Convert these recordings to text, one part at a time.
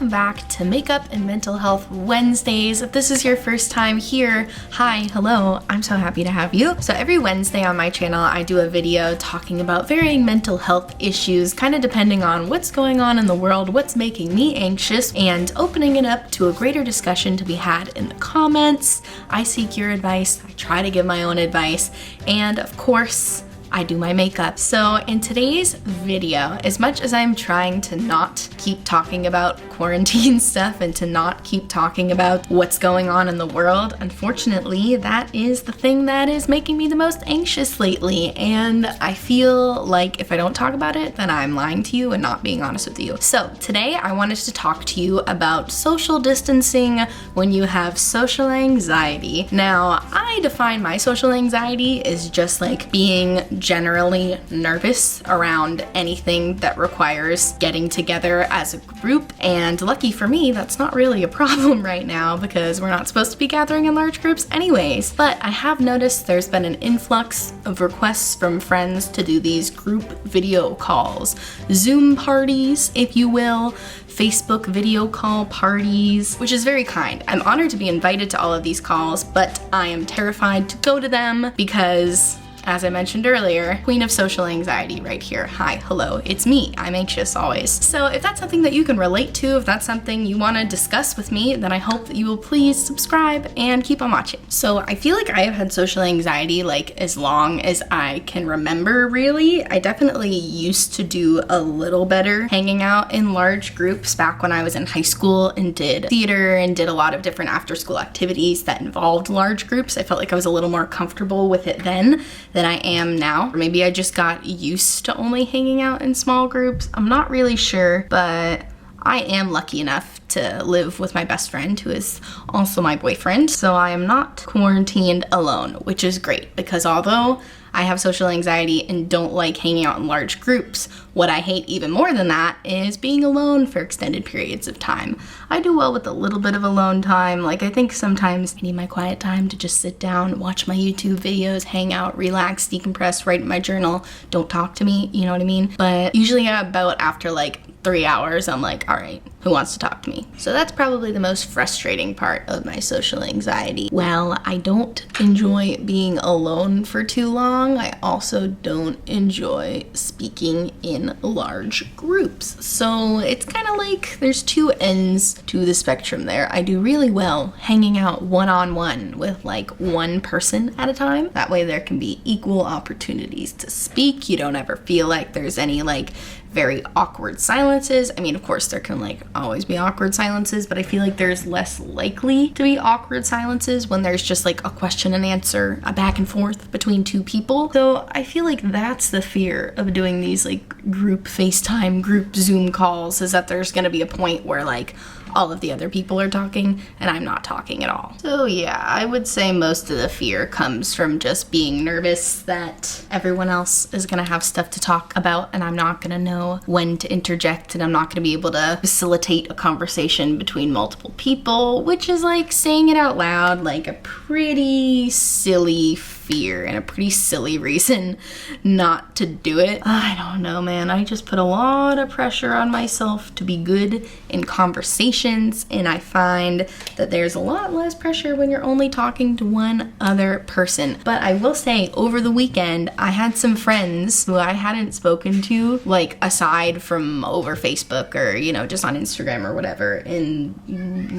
welcome back to Makeup and Mental Health Wednesdays. If this is your first time here, hi, hello, I'm so happy to have you. So every Wednesday on my channel, I do a video talking about varying mental health issues, kind of depending on what's going on in the world, what's making me anxious, and opening it up to a greater discussion to be had in the comments. I seek your advice, I try to give my own advice, and of course, I do my makeup. So in today's video, as much as I'm trying to not keep talking about quarantine stuff and to not keep talking about what's going on in the world, unfortunately, that is the thing that is making me the most anxious lately. And I feel like if I don't talk about it, then I'm lying to you and not being honest with you. So today I wanted to talk to you about social distancing when you have social anxiety. Now, I define my social anxiety as just like being generally nervous around anything that requires getting together as a group, and lucky for me, that's not really a problem right now because we're not supposed to be gathering in large groups anyways. But I have noticed there's been an influx of requests from friends to do these group video calls, Zoom parties, if you will, Facebook video call parties, which is very kind. I'm honored to be invited to all of these calls, but I am terrified to go to them because, as I mentioned earlier, queen of social anxiety right here. Hi, hello, it's me. I'm anxious always. So if that's something that you can relate to, if that's something you want to discuss with me, then I hope that you will please subscribe and keep on watching. So I feel like I have had social anxiety like as long as I can remember, really. I definitely used to do a little better hanging out in large groups back when I was in high school and did theater and did a lot of different after school activities that involved large groups. I felt like I was a little more comfortable with it then than I am now. Or maybe I just got used to only hanging out in small groups. I'm not really sure, but I am lucky enough to live with my best friend who is also my boyfriend. So I am not quarantined alone, which is great because although I have social anxiety and don't like hanging out in large groups, what I hate even more than that is being alone for extended periods of time. I do well with a little bit of alone time. Like I think sometimes I need my quiet time to just sit down, watch my YouTube videos, hang out, relax, decompress, write in my journal, don't talk to me, you know what I mean? But usually about after like 3 hours, I'm like, all right, who wants to talk to me? So that's probably the most frustrating part of my social anxiety. Well, I don't enjoy being alone for too long. I also don't enjoy speaking in large groups. So it's kind of like there's two ends to the spectrum there. I do really well hanging out one-on-one with like one person at a time. That way there can be equal opportunities to speak. You don't ever feel like there's any like very awkward silences. I mean, of course, there can like always be awkward silences, but I feel like there's less likely to be awkward silences when there's just like a question and answer, a back and forth between two people. So I feel like that's the fear of doing these like group FaceTime, group Zoom calls, is that there's gonna be a point where like all of the other people are talking and I'm not talking at all. So yeah, I would say most of the fear comes from just being nervous that everyone else is gonna have stuff to talk about and I'm not gonna know when to interject and I'm not gonna be able to facilitate a conversation between multiple people, which is like saying it out loud, like a pretty silly fear and a pretty silly reason not to do it. I don't know, man. I just put a lot of pressure on myself to be good in conversations, and I find that there's a lot less pressure when you're only talking to one other person. But I will say, over the weekend, I had some friends who I hadn't spoken to, like aside from over Facebook or, you know, just on Instagram or whatever, in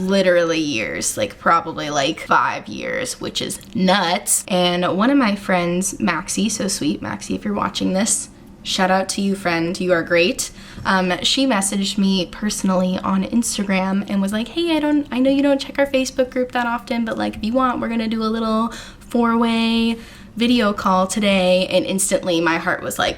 literally years, like probably like 5 years, which is nuts. And one of my friends, Maxie, so sweet, Maxie, if you're watching this, shout out to you, friend, you are great. She messaged me personally on Instagram and was like, hey, I know you don't check our Facebook group that often, but like if you want, we're gonna do a little 4-way video call today. And instantly my heart was like,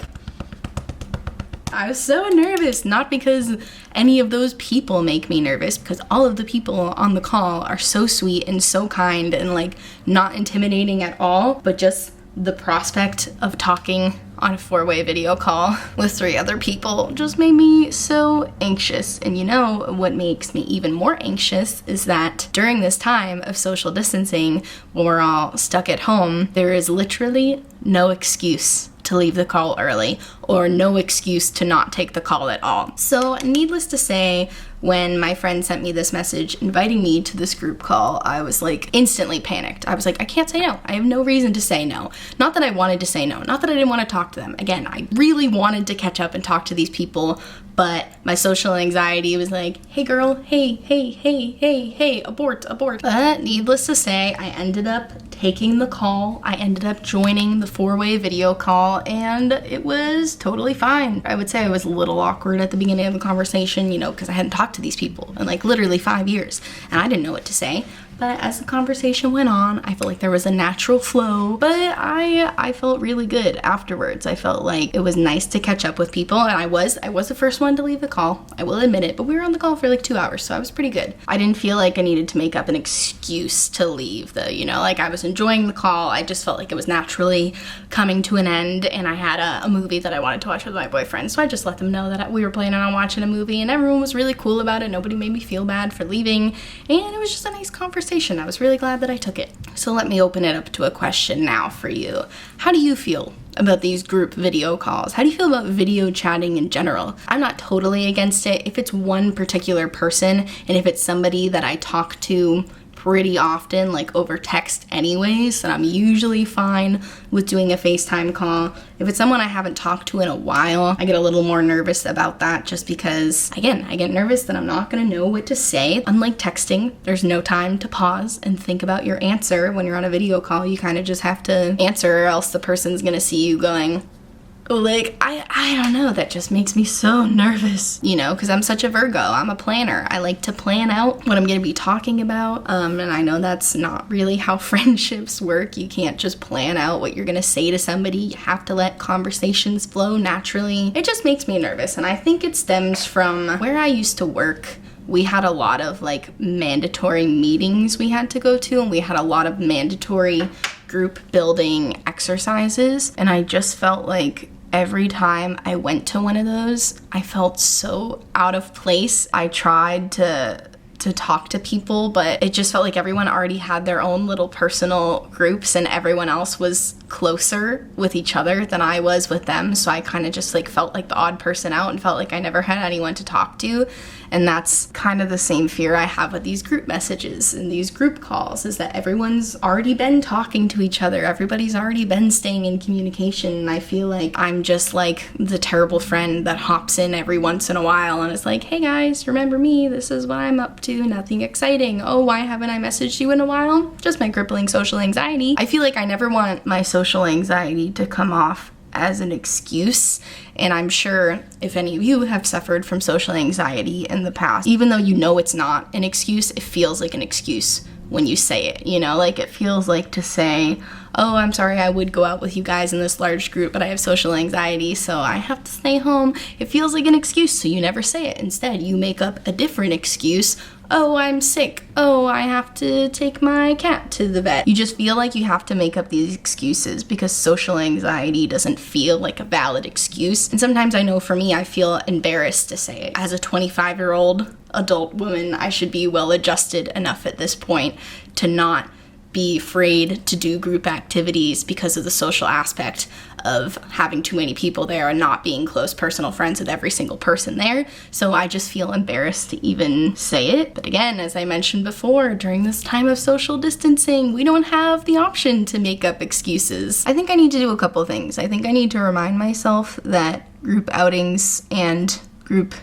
I was so nervous, not because any of those people make me nervous, because all of the people on the call are so sweet and so kind and like not intimidating at all, but just the prospect of talking on a 4-way video call with 3 other people just made me so anxious. And you know what makes me even more anxious is that during this time of social distancing, when we're all stuck at home, there is literally no excuse to leave the call early, or no excuse to not take the call at all. So needless to say, when my friend sent me this message inviting me to this group call, I was like instantly panicked. I was like, I can't say no. I have no reason to say no. Not that I wanted to say no, not that I didn't want to talk to them. Again, I really wanted to catch up and talk to these people, but my social anxiety was like, hey girl, hey, abort. But needless to say, I ended up taking the call. I ended up joining the 4-way video call, and it was totally fine. I would say I was a little awkward at the beginning of the conversation, you know, because I hadn't talked to these people in like literally 5 years, and I didn't know what to say. But as the conversation went on, I felt like there was a natural flow, but I felt really good afterwards. I felt like it was nice to catch up with people, and I was the first one to leave the call, I will admit it, but we were on the call for like 2 hours, so I was pretty good. I didn't feel like I needed to make up an excuse to leave like I was enjoying the call. I just felt like it was naturally coming to an end, and I had a movie that I wanted to watch with my boyfriend, so I just let them know that we were planning on watching a movie, and everyone was really cool about it. Nobody made me feel bad for leaving, and it was just a nice conversation. I was really glad that I took it. So let me open it up to a question now for you. How do you feel about these group video calls? How do you feel about video chatting in general? I'm not totally against it if it's one particular person, and if it's somebody that I talk to pretty often, like over text anyways, then I'm usually fine with doing a FaceTime call. If it's someone I haven't talked to in a while, I get a little more nervous about that, just because, again, I get nervous that I'm not gonna know what to say. Unlike texting, there's no time to pause and think about your answer. When you're on a video call, you kind of just have to answer, or else the person's gonna see you going, like, I don't know, that just makes me so nervous, you know, because I'm such a Virgo. I'm a planner. I like to plan out what I'm going to be talking about, and I know that's not really how friendships work. You can't just plan out what you're going to say to somebody. You have to let conversations flow naturally. It just makes me nervous, and I think it stems from where I used to work. We had a lot of like mandatory meetings we had to go to, and we had a lot of mandatory group building exercises, and I just felt like every time I went to one of those, I felt so out of place. I tried to talk to people, but it just felt like everyone already had their own little personal groups, and everyone else was closer with each other than I was with them. So I kind of just like felt like the odd person out, and felt like I never had anyone to talk to. And that's kind of the same fear I have with these group messages and these group calls, is that everyone's already been talking to each other. Everybody's already been staying in communication. And I feel like I'm just like the terrible friend that hops in every once in a while and is like, hey guys, remember me? This is what I'm up to. Nothing exciting. Oh, why haven't I messaged you in a while? Just my crippling social anxiety. I feel like I never want my social anxiety to come off as an excuse, and I'm sure if any of you have suffered from social anxiety in the past, even though you know it's not an excuse, it feels like an excuse when you say it, you know, like it feels like to say, oh, I'm sorry, I would go out with you guys in this large group, but I have social anxiety, so I have to stay home. It feels like an excuse, so you never say it. Instead, you make up a different excuse. Oh, I'm sick. Oh, I have to take my cat to the vet. You just feel like you have to make up these excuses because social anxiety doesn't feel like a valid excuse. And sometimes I know for me, I feel embarrassed to say it. As a 25-year-old adult woman, I should be well adjusted enough at this point to not be afraid to do group activities because of the social aspect of having too many people there and not being close personal friends with every single person there. So I just feel embarrassed to even say it. But again, as I mentioned before, during this time of social distancing, we don't have the option to make up excuses. I think I need to do a couple things. I think I need to remind myself that group outings and group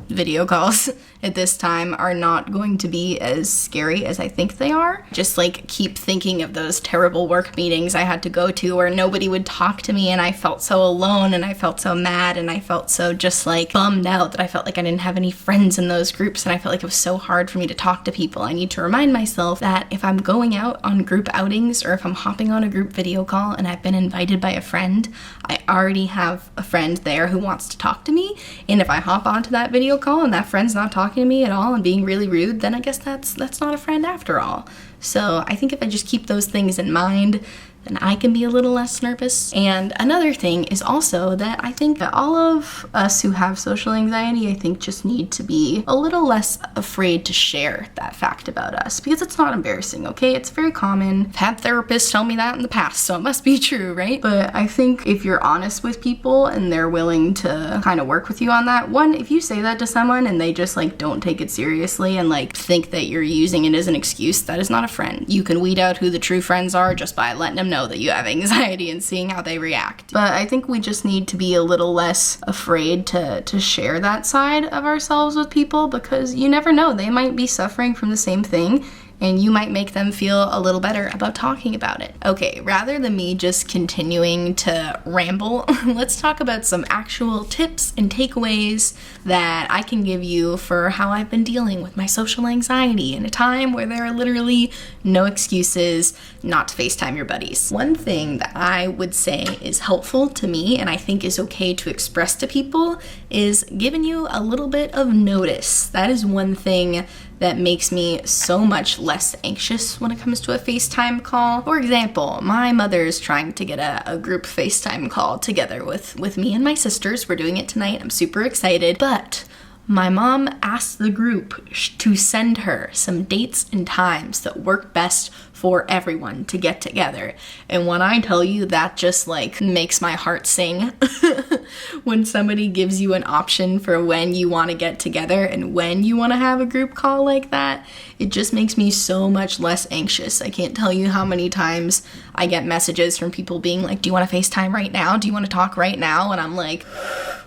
video calls at this time are not going to be as scary as I think they are. Just like keep thinking of those terrible work meetings I had to go to where nobody would talk to me, and I felt so alone, and I felt so mad, and I felt so just like bummed out that I felt like I didn't have any friends in those groups, and I felt like it was so hard for me to talk to people. I need to remind myself that if I'm going out on group outings, or if I'm hopping on a group video call and I've been invited by a friend, I already have a friend there who wants to talk to me, and if I hop onto that video call and that friend's not talking to me at all and being really rude, then I guess that's not a friend after all. So I think if I just keep those things in mind, then I can be a little less nervous. And another thing is also that I think that all of us who have social anxiety, I think just need to be a little less afraid to share that fact about us, because it's not embarrassing, okay? It's very common. I've had therapists tell me that in the past, so it must be true, right? But I think if you're honest with people and they're willing to kind of work with you on that, one, if you say that to someone and they just like don't take it seriously and like think that you're using it as an excuse, that is not a friend. You can weed out who the true friends are just by letting them know that you have anxiety and seeing how they react. But I think we just need to be a little less afraid to share that side of ourselves with people, because you never know, they might be suffering from the same thing and you might make them feel a little better about talking about it. Okay, rather than me just continuing to ramble, let's talk about some actual tips and takeaways that I can give you for how I've been dealing with my social anxiety in a time where there are literally no excuses not to FaceTime your buddies. One thing that I would say is helpful to me, and I think is okay to express to people, is giving you a little bit of notice. That is one thing that makes me so much less anxious when it comes to a FaceTime call. For example, my mother's trying to get a group FaceTime call together with me and my sisters. We're doing it tonight. I'm super excited. But my mom asked the group to send her some dates and times that work best for everyone to get together. And when I tell you, that just like makes my heart sing. When somebody gives you an option for when you want to get together and when you want to have a group call like that, it just makes me so much less anxious. I can't tell you how many times I get messages from people being like, do you want to FaceTime right now? Do you want to talk right now? And I'm like,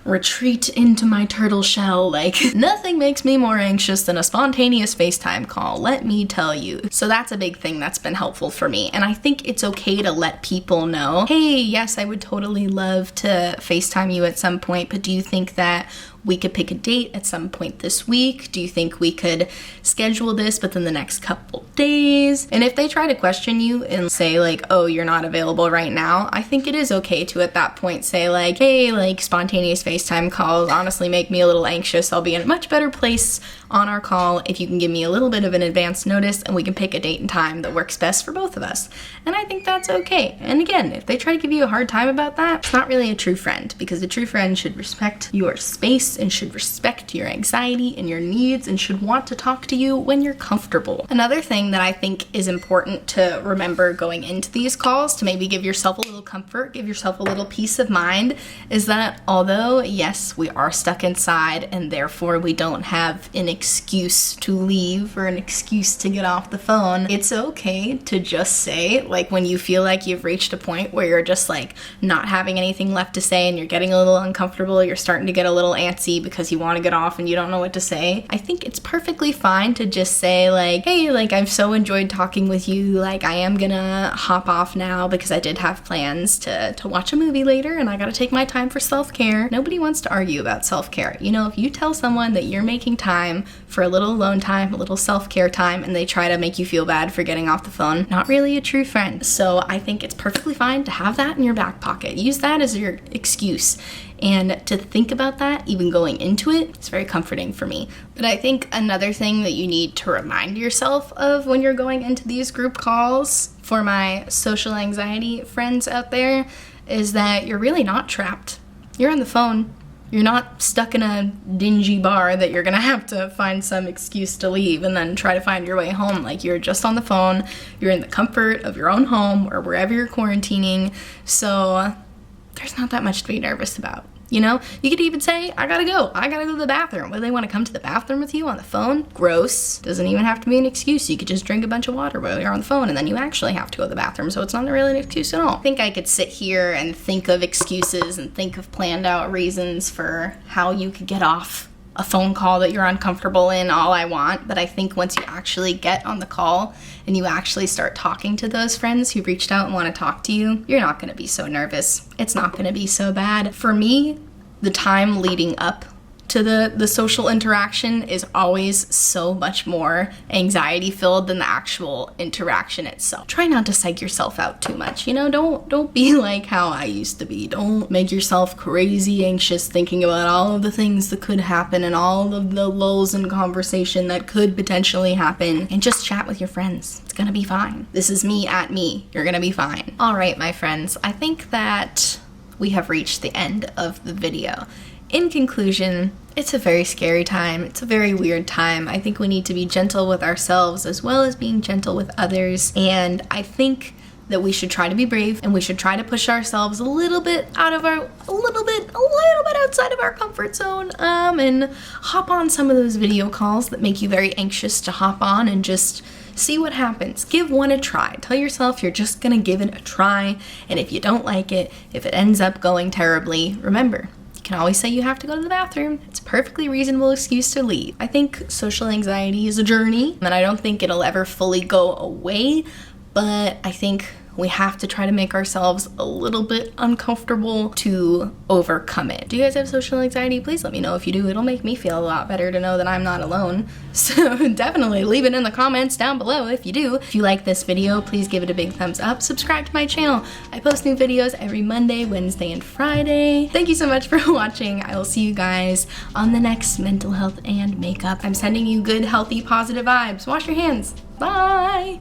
retreat into my turtle shell. Like, nothing makes me more anxious than a spontaneous FaceTime call, let me tell you. So that's a big thing that's been helpful for me. And I think it's okay to let people know, hey, yes, I would totally love to FaceTime you at some point, but do you think that we could pick a date at some point this week? Do you think we could schedule this within the next couple days? And if they try to question you and say like, oh, you're not available right now, I think it is okay to at that point say like, hey, like spontaneous FaceTime calls honestly make me a little anxious. I'll be in a much better place on our call if you can give me a little bit of an advance notice and we can pick a date and time that works best for both of us. And I think that's okay. And again, if they try to give you a hard time about that, it's not really a true friend, because a true friend should respect your space and should respect your anxiety and your needs and should want to talk to you when you're comfortable. Another thing that I think is important to remember going into these calls, to maybe give yourself a little comfort, give yourself a little peace of mind, is that although, yes, we are stuck inside and therefore we don't have an excuse to leave or an excuse to get off the phone, it's okay to just say, like when you feel like you've reached a point where you're just like not having anything left to say and you're getting a little uncomfortable, you're starting to get a little antsy because you want to get off and you don't know what to say, I think it's perfectly fine to just say like, hey, like I've so enjoyed talking with you, like I am gonna hop off now because I did have plans to watch a movie later and I gotta take my time for self-care. Nobody wants to argue about self-care. You know, if you tell someone that you're making time for a little alone time, a little self-care time, and they try to make you feel bad for getting off the phone, not really a true friend. So I think it's perfectly fine to have that in your back pocket. Use that as your excuse. And to think about that, even going into it, it's very comforting for me. But I think another thing that you need to remind yourself of when you're going into these group calls, for my social anxiety friends out there, is that you're really not trapped. You're on the phone. You're not stuck in a dingy bar that you're gonna have to find some excuse to leave and then try to find your way home. Like, you're just on the phone. You're in the comfort of your own home or wherever you're quarantining. So there's not that much to be nervous about. You know, you could even say, I gotta go to the bathroom. Whether they want to come to the bathroom with you on the phone, gross. Doesn't even have to be an excuse. You could just drink a bunch of water while you're on the phone and then you actually have to go to the bathroom, so it's not really an excuse at all. I think I could sit here and think of excuses and think of planned out reasons for how you could get off a phone call that you're uncomfortable in all I want, but I think once you actually get on the call and you actually start talking to those friends who reached out and want to talk to you, you're not going to be so nervous. It's not going to be so bad. For me, the time leading up to the social interaction is always so much more anxiety filled than the actual interaction itself. Try not to psych yourself out too much, you know, don't be like how I used to be. Don't make yourself crazy anxious thinking about all of the things that could happen and all of the lulls in conversation that could potentially happen, and just chat with your friends. It's gonna be fine. This is me at me. You're gonna be fine. All right, my friends, I think that we have reached the end of the video. In conclusion, it's a very scary time. It's a very weird time. I think we need to be gentle with ourselves as well as being gentle with others. And I think that we should try to be brave, and we should try to push ourselves a little bit outside of our comfort zone, and hop on some of those video calls that make you very anxious to hop on and just see what happens. Give one a try. Tell yourself you're just gonna give it a try, and if you don't like it, if it ends up going terribly, remember, you can always say you have to go to the bathroom. It's a perfectly reasonable excuse to leave. I think social anxiety is a journey, and I don't think it'll ever fully go away, but I think we have to try to make ourselves a little bit uncomfortable to overcome it. Do you guys have social anxiety? Please let me know if you do. It'll make me feel a lot better to know that I'm not alone. So definitely leave it in the comments down below if you do. If you like this video, please give it a big thumbs up. Subscribe to my channel. I post new videos every Monday, Wednesday, and Friday. Thank you so much for watching. I will see you guys on the next mental health and makeup. I'm sending you good, healthy, positive vibes. Wash your hands. Bye!